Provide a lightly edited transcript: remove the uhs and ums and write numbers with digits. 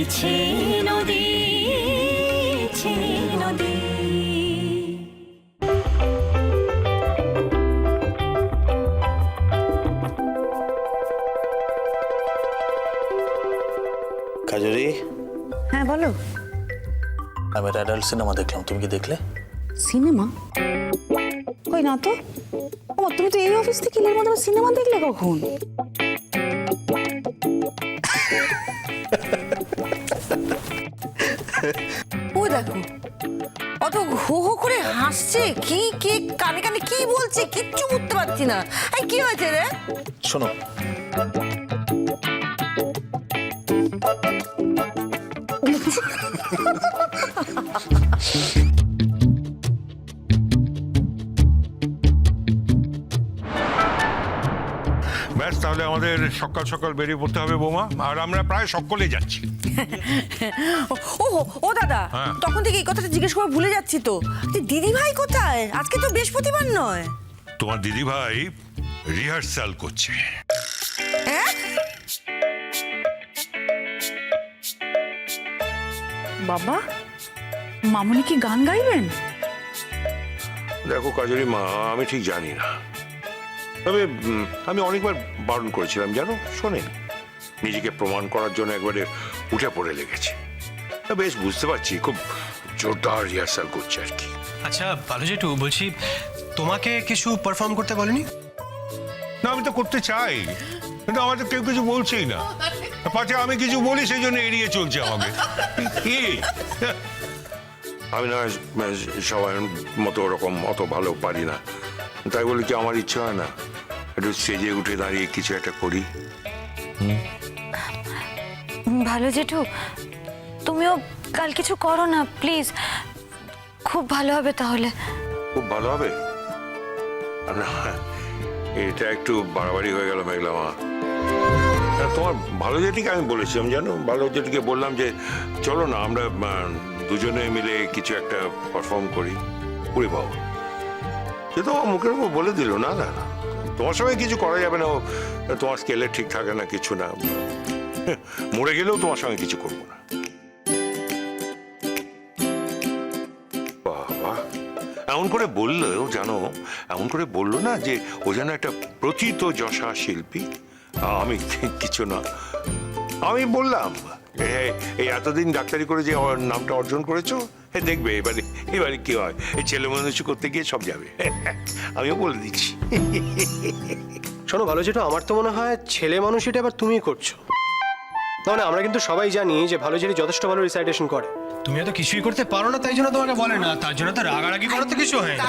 বইছে নদী, নদী। কাজরি, হ্যাঁ বলো। আমি একটা অ্যাডাল্ট সিনেমা দেখলাম, তুমি কি দেখলে? সিনেমা? কই না তো। ও তুমি তো এই অফিস থেকে এর মধ্যে সিনেমা দেখলে কখন? ও দেখো অত হো হো করে হাসছে, কি কি কানে কানে কি বলছে কিচ্ছু বুঝতে পারছি না। এই কি হয়েছে রে? শোনো, ব্যাস, তাহলে আমাদের সকাল সকাল বেরিয়ে পড়তে হবে বৌমা, আর আমরা প্রায় সকলেই যাচ্ছি। ও ও দাদা, হ্যাঁ। তখন থেকে এই কথাটা জিজ্ঞেস করে ভুলে যাচ্ছি তো। দিদি ভাই কোথায়? আজকে তো বৃহস্পতিবার নয়। তোমার দিদি ভাই রিহার্সাল করছে। হ্যাঁ? বাবা, মামুনি কি গান গাইবেন? দেখো কাজরি মা, আমি ঠিক জানি না, তবে আমি অনেকবার বারণ করেছিলাম জানো, শোনেন। নিজেকে প্রমাণ করার জন্য একবারে উঠে পড়ে লেগেছে। বেশ বুঝতে পারছি খুব জোরদার রিহার্সাল করছে আর কি। আচ্ছা ভালো জেঠু, বলছি তোমাকে কিছু পারফর্ম করতে বলেনি? না, আমি তো করতে চাই, কিন্তু আমাদের কেউ কিছু বলছেই না। পাছে আমি কিছু বলি সেই জন্য এড়িয়ে চলছে আমাকে। কি আমি না সবার মতো ওরকম অত ভালো পারি না, তাই বলে কি আমার ইচ্ছা হয় না একটু স্টেজে উঠে দাঁড়িয়ে কিছু একটা করি? ভালো জেঠু, তুমিও কাল কিছু করো না প্লিজ, খুব ভালো হবে তাহলে। খুব ভালো হবে না, এটা একটু বাড়াবাড়ি হয়ে গেল মেঘলা মা। তোমার ভালো জেঠিকে আমি বলেছিলাম জানো, ভালো জেঠিকে বললাম যে চলো না আমরা দুজনে মিলে কিছু একটা পারফর্ম করি। ওরে বাবা, সে তো মুখের উপর বলে দিল না না, তোমার সঙ্গে কিছু করা যাবে না, তোমার স্কেলে ঠিক থাকে না, কিছু না, মরে গেলেও তোমার সঙ্গে কিছু করবো না। বাবা এমন করে বললো জানো, এমন করে বললো না যে ও যেন একটা প্রথিত যশা শিল্পী। আমি কিছু না, আমি বললাম এই এতদিন ডাক্তারি করে যে নামটা অর্জন করেছো, দেখবে এবারে এবারে কি হয়, এই ছেলে মানুষ করতে গিয়ে সব যাবে। আমিও বলে দিচ্ছি। শোনো ভালো জেঠু, আমার তো মনে হয় ছেলে মানুষ এটা আবার তুমিই করছো। মানে আমরা কিন্তু সবাই জানি যে ভালো জেঠি যথেষ্ট ভালো রিসাইটেশন করে। তুমি তো কিছুই করতে পারো না, তাই জন্য তোমাকে বলে না, তার জন্য তো রাগারাগি করার তো কিছু হয় না।